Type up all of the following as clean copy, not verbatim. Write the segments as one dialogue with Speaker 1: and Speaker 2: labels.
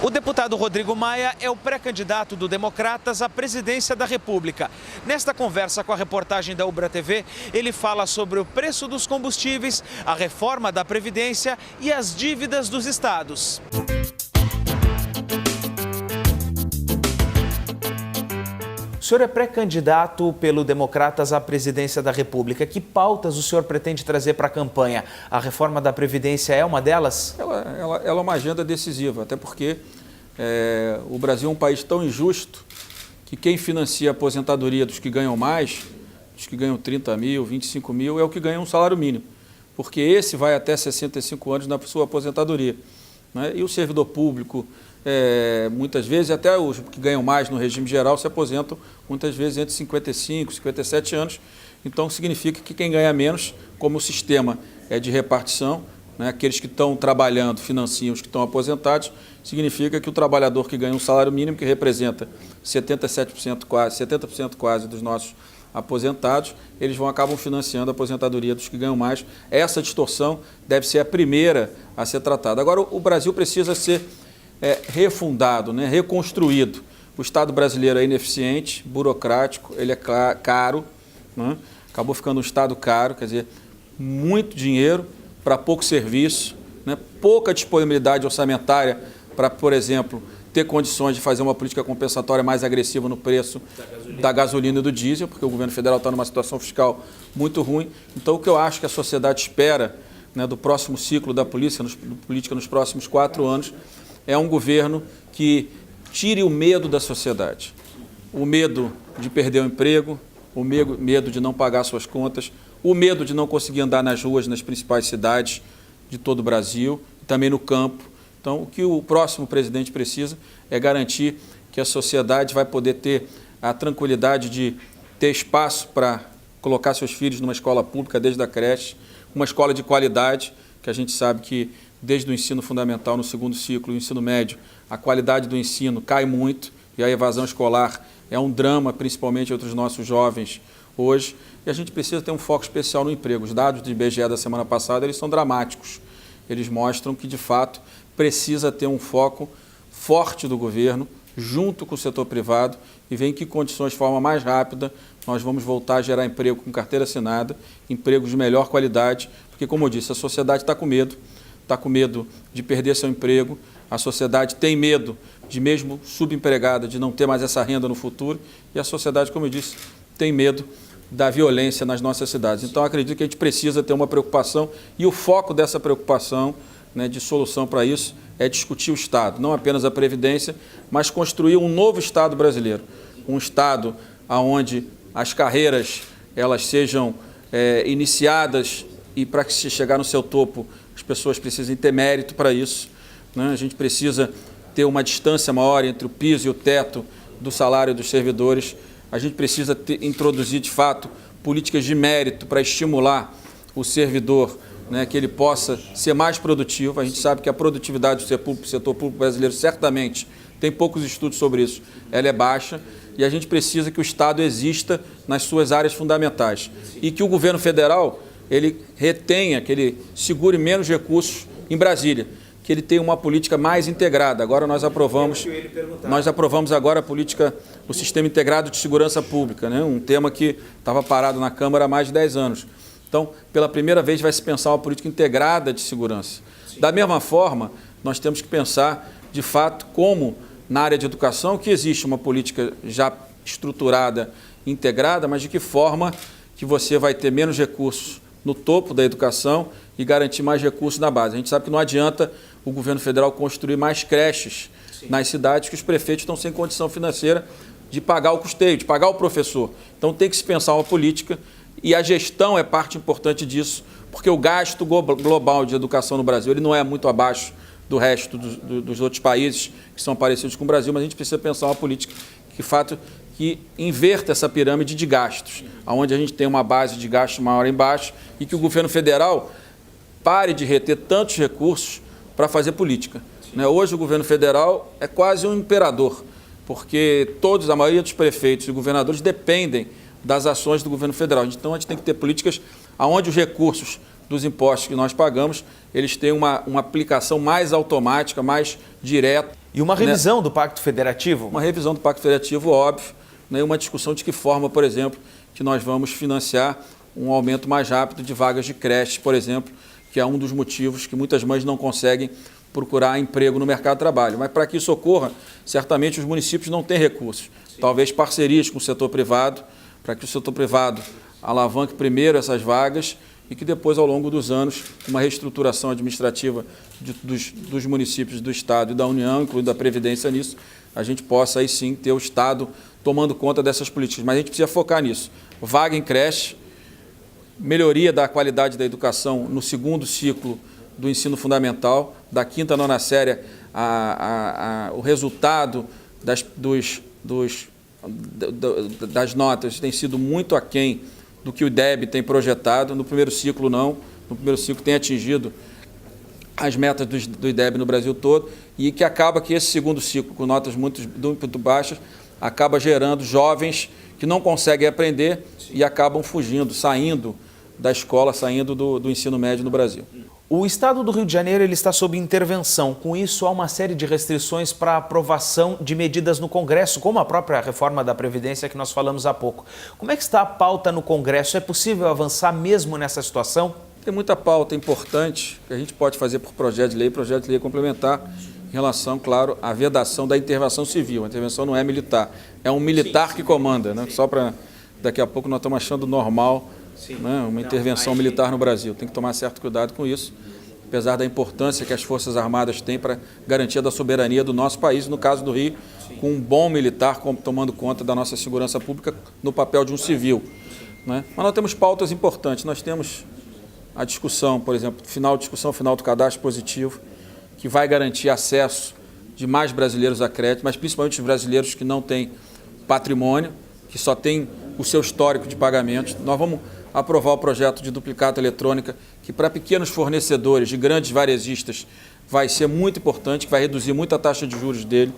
Speaker 1: O deputado Rodrigo Maia é o pré-candidato do Democratas à presidência da República. Nesta conversa com a reportagem da Ubra TV, ele fala sobre o preço dos combustíveis, a reforma da Previdência e as dívidas dos estados. O senhor é pré-candidato pelo Democratas à presidência da República. Que pautas o senhor pretende trazer para a campanha? A reforma da Previdência é uma delas?
Speaker 2: Ela é uma agenda decisiva, até porque o Brasil é um país tão injusto que quem financia a aposentadoria dos que ganham mais, dos que ganham 30 mil, 25 mil, é o que ganha um salário mínimo, porque esse vai até 65 anos na sua aposentadoria, né? E o servidor público, muitas vezes, até os que ganham mais no regime geral se aposentam muitas vezes entre 55 e 57 anos. Então, significa que quem ganha menos, como o sistema é de repartição, né, aqueles que estão trabalhando financiam os que estão aposentados, significa que o trabalhador que ganha um salário mínimo, que representa 77% quase, 70% quase dos nossos aposentados, eles acabam financiando a aposentadoria dos que ganham mais. Essa distorção deve ser a primeira a ser tratada. Agora, o Brasil precisa ser refundado, né, reconstruído. O Estado brasileiro é ineficiente, burocrático, ele é caro, né? Acabou ficando um Estado caro, quer dizer, muito dinheiro para pouco serviço, né? Pouca disponibilidade orçamentária para, por exemplo, ter condições de fazer uma política compensatória mais agressiva no preço da gasolina e do diesel, porque o governo federal está numa situação fiscal muito ruim. Então, o que eu acho que a sociedade espera, né, do próximo ciclo da política nos próximos 4 anos é um governo que tire o medo da sociedade. O medo de perder o emprego, o medo de não pagar suas contas, o medo de não conseguir andar nas ruas nas principais cidades de todo o Brasil, e também no campo. Então, o que o próximo presidente precisa é garantir que a sociedade vai poder ter a tranquilidade de ter espaço para colocar seus filhos numa escola pública desde a creche, uma escola de qualidade, que a gente sabe que desde o ensino fundamental no segundo ciclo, o ensino médio, a qualidade do ensino cai muito e a evasão escolar é um drama, principalmente entre os nossos jovens hoje. E a gente precisa ter um foco especial no emprego. Os dados do IBGE da semana passada, eles são dramáticos. Eles mostram que, de fato, precisa ter um foco forte do governo, junto com o setor privado, e ver em que condições, de forma mais rápida, nós vamos voltar a gerar emprego com carteira assinada, empregos de melhor qualidade, porque, como eu disse, a sociedade está com medo de perder seu emprego, a sociedade tem medo de, mesmo subempregada, de não ter mais essa renda no futuro, e a sociedade, como eu disse, tem medo da violência nas nossas cidades. Então, acredito que a gente precisa ter uma preocupação, e o foco dessa preocupação, né, de solução para isso é discutir o Estado, não apenas a Previdência, mas construir um novo Estado brasileiro, um Estado onde as carreiras elas sejam iniciadas e para que se chegar no seu topo as pessoas precisam ter mérito para isso, né? A gente precisa ter uma distância maior entre o piso e o teto do salário dos servidores. A gente precisa introduzir, de fato, políticas de mérito para estimular o servidor, né, que ele possa ser mais produtivo. A gente sabe que a produtividade do setor público brasileiro, certamente, tem poucos estudos sobre isso, ela é baixa, e a gente precisa que o Estado exista nas suas áreas fundamentais. E que o governo federal ele retenha, que ele segure menos recursos em Brasília, que ele tenha uma política mais integrada. Agora nós aprovamos agora a política, o Sistema Integrado de Segurança Pública, né? Um tema que estava parado na Câmara há mais de 10 anos. Então, pela primeira vez vai se pensar uma política integrada de segurança. Sim. Da mesma forma, nós temos que pensar, de fato, como na área de educação, que existe uma política já estruturada, integrada, mas de que forma que você vai ter menos recursos no topo da educação e garantir mais recursos na base. A gente sabe que não adianta o governo federal construir mais creches, sim, nas cidades que os prefeitos estão sem condição financeira de pagar o custeio, de pagar o professor. Então tem que se pensar uma política e a gestão é parte importante disso, porque o gasto global de educação no Brasil ele não é muito abaixo do resto dos outros países que são parecidos com o Brasil, mas a gente precisa pensar uma política que inverta essa pirâmide de gastos, onde a gente tem uma base de gastos maior embaixo e que o governo federal pare de reter tantos recursos para fazer política. Né? Hoje o governo federal é quase um imperador, porque a maioria dos prefeitos e governadores dependem das ações do governo federal. Então a gente tem que ter políticas onde os recursos dos impostos que nós pagamos, eles têm uma aplicação mais automática, mais direta
Speaker 1: E uma revisão do Pacto Federativo?
Speaker 2: Uma revisão do Pacto Federativo, óbvio, né? Uma discussão de que forma, por exemplo, que nós vamos financiar um aumento mais rápido de vagas de creche, por exemplo, que é um dos motivos que muitas mães não conseguem procurar emprego no mercado de trabalho. Mas para que isso ocorra, certamente os municípios não têm recursos. Talvez parcerias com o setor privado, para que o setor privado alavanque primeiro essas vagas e que depois, ao longo dos anos, uma reestruturação administrativa dos municípios do Estado e da União, incluindo a Previdência nisso, a gente possa aí sim ter o Estado tomando conta dessas políticas. Mas a gente precisa focar nisso. Vaga em creche, melhoria da qualidade da educação no segundo ciclo do ensino fundamental, da quinta à nona série, o resultado das notas tem sido muito aquém do que o IDEB tem projetado. No primeiro ciclo, não. No primeiro ciclo tem atingido as metas do IDEB no Brasil todo e que acaba que esse segundo ciclo, com notas muito baixas, acaba gerando jovens que não conseguem aprender e acabam fugindo, saindo da escola, saindo do ensino médio no Brasil.
Speaker 1: O Estado do Rio de Janeiro ele está sob intervenção. Com isso, há uma série de restrições para a aprovação de medidas no Congresso, como a própria reforma da Previdência que nós falamos há pouco. Como é que está a pauta no Congresso? É possível avançar mesmo nessa situação?
Speaker 2: Tem muita pauta importante que a gente pode fazer por projeto de lei complementar em relação, claro, à vedação da intervenção civil. A intervenção não é militar, é um militar que comanda, né? Só para daqui a pouco nós estamos achando normal, né, uma intervenção militar no Brasil. Tem que tomar certo cuidado com isso, apesar da importância que as Forças Armadas têm para garantia da soberania do nosso país, no caso do Rio, com um bom militar tomando conta da nossa segurança pública no papel de um civil, né? Mas nós temos pautas importantes. Nós temos a discussão, por exemplo, discussão final do cadastro positivo, que vai garantir acesso de mais brasileiros a crédito, mas principalmente os brasileiros que não têm patrimônio, que só têm o seu histórico de pagamentos. Nós vamos aprovar o projeto de duplicata eletrônica, que para pequenos fornecedores de grandes varejistas vai ser muito importante, que vai reduzir muito a taxa de juros dele.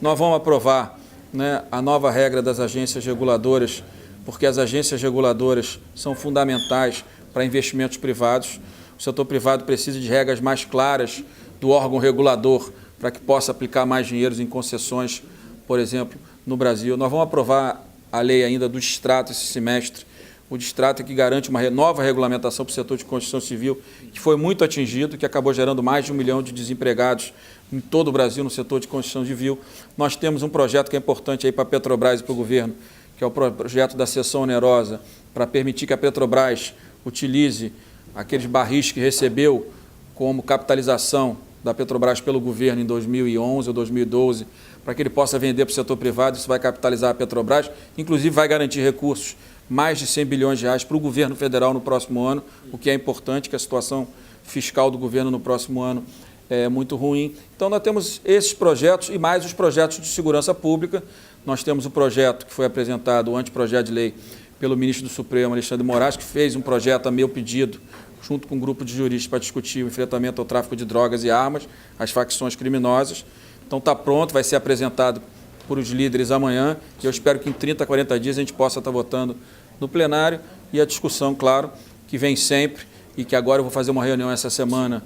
Speaker 2: Nós vamos aprovar, né, a nova regra das agências reguladoras, porque as agências reguladoras são fundamentais para investimentos privados. O setor privado precisa de regras mais claras do órgão regulador para que possa aplicar mais dinheiro em concessões, por exemplo, no Brasil. Nós vamos aprovar a lei ainda do distrato esse semestre. O distrato é que garante uma nova regulamentação para o setor de construção civil, que foi muito atingido, que acabou gerando mais de 1 milhão de desempregados em todo o Brasil no setor de construção civil. Nós temos um projeto que é importante aí para a Petrobras e para o governo, que é o projeto da cessão onerosa, para permitir que a Petrobras utilize aqueles barris que recebeu como capitalização da Petrobras pelo governo em 2011 ou 2012, para que ele possa vender para o setor privado. Isso vai capitalizar a Petrobras, inclusive vai garantir recursos, mais de 100 bilhões de reais para o governo federal no próximo ano, o que é importante, que a situação fiscal do governo no próximo ano é muito ruim. Então, nós temos esses projetos e mais os projetos de segurança pública. Nós temos o projeto que foi apresentado, o anteprojeto de lei, pelo ministro do Supremo, Alexandre de Moraes, que fez um projeto a meu pedido, junto com um grupo de juristas, para discutir o enfrentamento ao tráfico de drogas e armas, as facções criminosas. Então, está pronto, vai ser apresentado por os líderes amanhã, e eu espero que em 30, 40 dias a gente possa estar votando no plenário, e a discussão, claro, que vem sempre, e que agora eu vou fazer uma reunião essa semana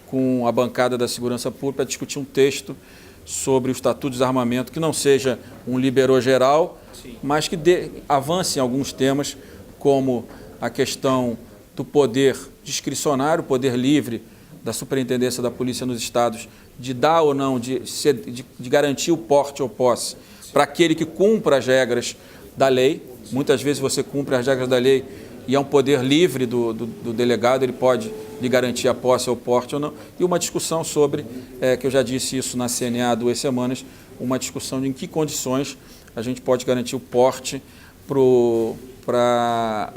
Speaker 2: com a bancada da Segurança Pública para discutir um texto sobre o Estatuto de Desarmamento, que não seja um liberou geral, mas que avance em alguns temas, como a questão do poder discricionário, o poder livre da Superintendência da Polícia nos estados, de dar ou não, de garantir o porte ou posse para aquele que cumpra as regras da lei. Muitas vezes você cumpre as regras da lei e é um poder livre do delegado, ele pode lhe garantir a posse ou porte ou não. E uma discussão sobre, que eu já disse isso na CNA há 2 semanas, uma discussão de em que condições a gente pode garantir o porte para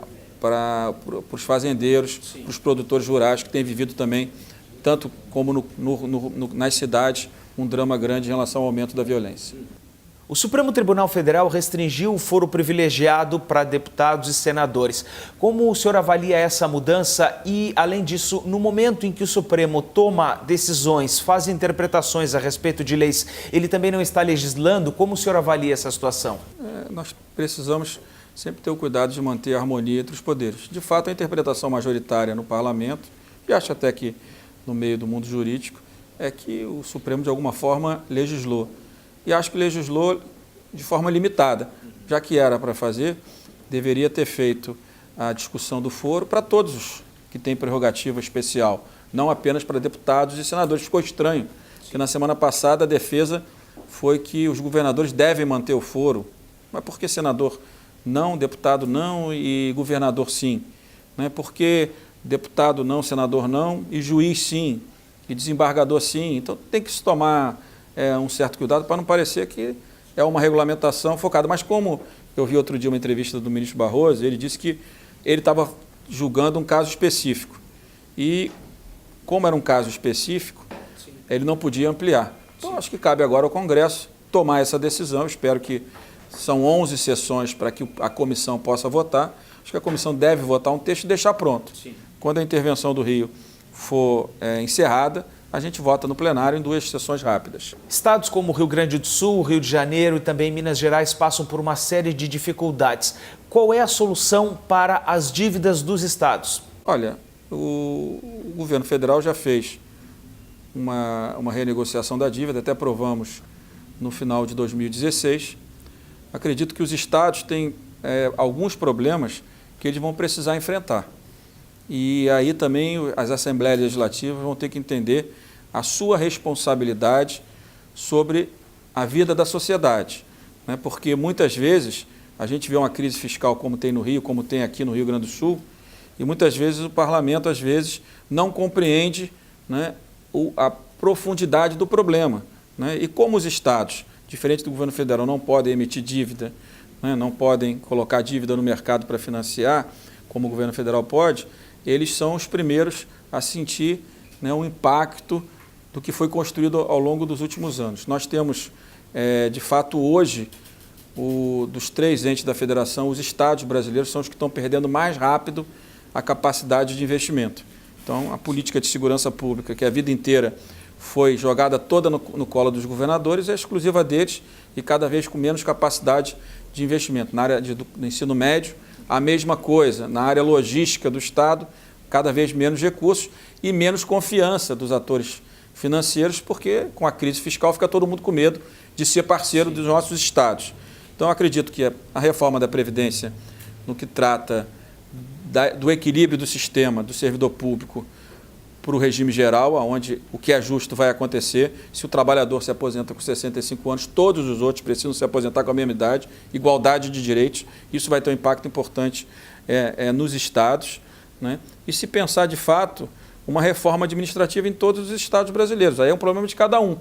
Speaker 2: os fazendeiros, para os produtores rurais que têm vivido também, tanto como nas cidades, um drama grande em relação ao aumento da violência.
Speaker 1: O Supremo Tribunal Federal restringiu o foro privilegiado para deputados e senadores. Como o senhor avalia essa mudança e, além disso, no momento em que o Supremo toma decisões, faz interpretações a respeito de leis, ele também não está legislando? Como o senhor avalia essa situação?
Speaker 2: Nós precisamos sempre ter o cuidado de manter a harmonia entre os poderes. De fato, a interpretação majoritária no parlamento, e acho até que no meio do mundo jurídico, é que o Supremo, de alguma forma, legislou. E acho que legislou de forma limitada. Já que era para fazer, deveria ter feito a discussão do foro para todos os que têm prerrogativa especial, não apenas para deputados e senadores. Ficou estranho, que na semana passada a defesa foi que os governadores devem manter o foro. Mas por que senador não, deputado não e governador sim? Por que deputado não, senador não e juiz sim, e desembargador sim? Então tem que se tomar um certo cuidado para não parecer que é uma regulamentação focada. Mas como eu vi outro dia uma entrevista do ministro Barroso, ele disse que ele estava julgando um caso específico. E como era um caso específico, ele não podia ampliar. Então acho que cabe agora ao Congresso tomar essa decisão. Espero que são 11 sessões para que a comissão possa votar. Acho que a comissão deve votar um texto e deixar pronto. Sim. Quando a intervenção do Rio for encerrada, a gente vota no plenário em 2 sessões rápidas.
Speaker 1: Estados como o Rio Grande do Sul, Rio de Janeiro e também Minas Gerais passam por uma série de dificuldades. Qual é a solução para as dívidas dos estados?
Speaker 2: Olha, o governo federal já fez uma renegociação da dívida, até aprovamos no final de 2016. Acredito que os estados têm alguns problemas que eles vão precisar enfrentar. E aí também as assembleias legislativas vão ter que entender a sua responsabilidade sobre a vida da sociedade. Porque muitas vezes a gente vê uma crise fiscal como tem no Rio, como tem aqui no Rio Grande do Sul, e muitas vezes o parlamento não compreende a profundidade do problema. E como os estados, diferente do governo federal, não podem emitir dívida, não podem colocar dívida no mercado para financiar, como o governo federal pode, eles são os primeiros a sentir o impacto do que foi construído ao longo dos últimos anos. Nós temos, de fato, hoje, dos 3 entes da federação, os estados brasileiros são os que estão perdendo mais rápido a capacidade de investimento. Então, a política de segurança pública, que a vida inteira foi jogada toda no colo dos governadores, é exclusiva deles e cada vez com menos capacidade de investimento. Na área do ensino médio, a mesma coisa. Na área logística do Estado, cada vez menos recursos e menos confiança dos atores financeiros, porque com a crise fiscal fica todo mundo com medo de ser parceiro dos nossos estados. Então, acredito que a reforma da Previdência, no que trata do equilíbrio do sistema, do servidor público, para o regime geral, onde o que é justo vai acontecer. Se o trabalhador se aposenta com 65 anos, todos os outros precisam se aposentar com a mesma idade, igualdade de direitos. Isso vai ter um impacto importante nos estados. E se pensar, de fato, uma reforma administrativa em todos os estados brasileiros. Aí é um problema de cada um.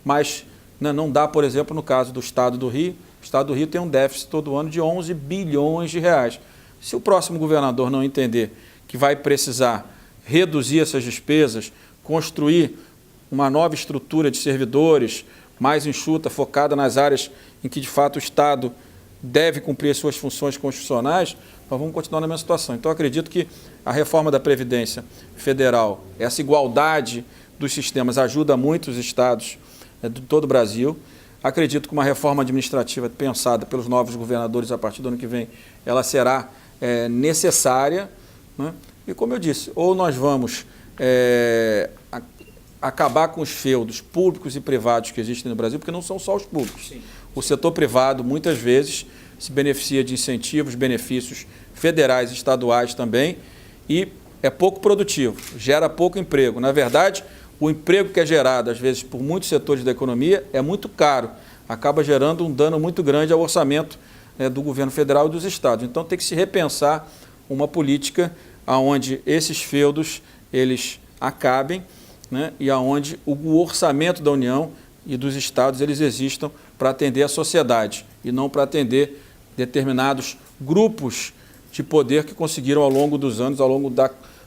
Speaker 2: Mas não dá, por exemplo, no caso do estado do Rio. O estado do Rio tem um déficit todo ano de 11 bilhões de reais. Se o próximo governador não entender que vai precisar reduzir essas despesas, construir uma nova estrutura de servidores mais enxuta, focada nas áreas em que, de fato, o Estado deve cumprir as suas funções constitucionais, nós vamos continuar na mesma situação. Então, acredito que a reforma da Previdência Federal, essa igualdade dos sistemas, ajuda muito os estados de todo o Brasil. Acredito que uma reforma administrativa pensada pelos novos governadores a partir do ano que vem, ela será necessária, E como eu disse, ou nós vamos acabar com os feudos públicos e privados que existem no Brasil, porque não são só os públicos. Sim. O setor privado, muitas vezes, se beneficia de incentivos, benefícios federais e estaduais também, e é pouco produtivo, gera pouco emprego. Na verdade, o emprego que é gerado, às vezes, por muitos setores da economia, é muito caro, acaba gerando um dano muito grande ao orçamento do governo federal e dos estados. Então, tem que se repensar uma política onde esses feudos eles acabem, e aonde o orçamento da União e dos estados eles existam para atender a sociedade e não para atender determinados grupos de poder que conseguiram ao longo dos anos, ao longo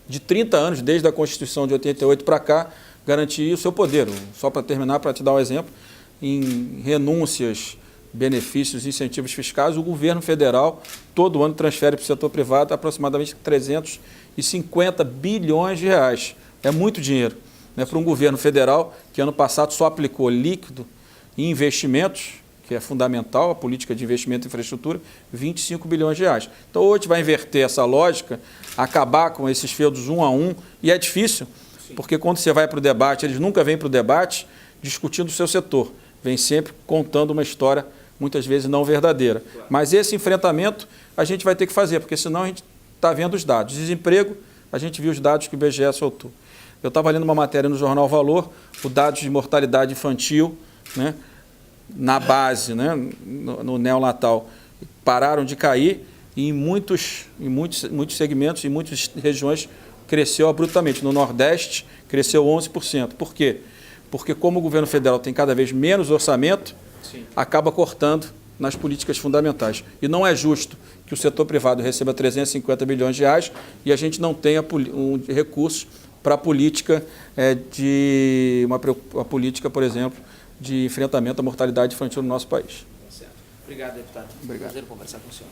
Speaker 2: de 30 anos, desde a Constituição de 88 para cá, garantir o seu poder. Só para terminar, para te dar um exemplo, em renúncias, benefícios, incentivos fiscais, o governo federal todo ano transfere para o setor privado aproximadamente 350 bilhões de reais. É muito dinheiro, para um governo federal que ano passado só aplicou líquido em investimentos, que é fundamental, a política de investimento em infraestrutura, 25 bilhões de reais. Então, hoje vai inverter essa lógica, acabar com esses feudos um a um, e é difícil, Porque quando você vai para o debate, eles nunca vêm para o debate discutindo o seu setor, vêm sempre contando uma história, muitas vezes não verdadeira. Mas esse enfrentamento a gente vai ter que fazer, porque senão a gente está vendo os dados. Desemprego, a gente viu os dados que o IBGE soltou. Eu estava lendo uma matéria no Jornal Valor, os dados de mortalidade infantil, né, na base, né, no neonatal, pararam de cair e em muitos segmentos, em muitas regiões, cresceu abruptamente. No Nordeste, cresceu 11%. Por quê? Porque como o governo federal tem cada vez menos orçamento, acaba cortando nas políticas fundamentais. E não é justo que o setor privado receba 350 bilhões de reais e a gente não tenha recursos para a política uma política, por exemplo, de enfrentamento à mortalidade infantil no nosso país.
Speaker 1: Certo. Obrigado, deputado.
Speaker 2: Obrigado.
Speaker 1: Prazer conversar com o senhor.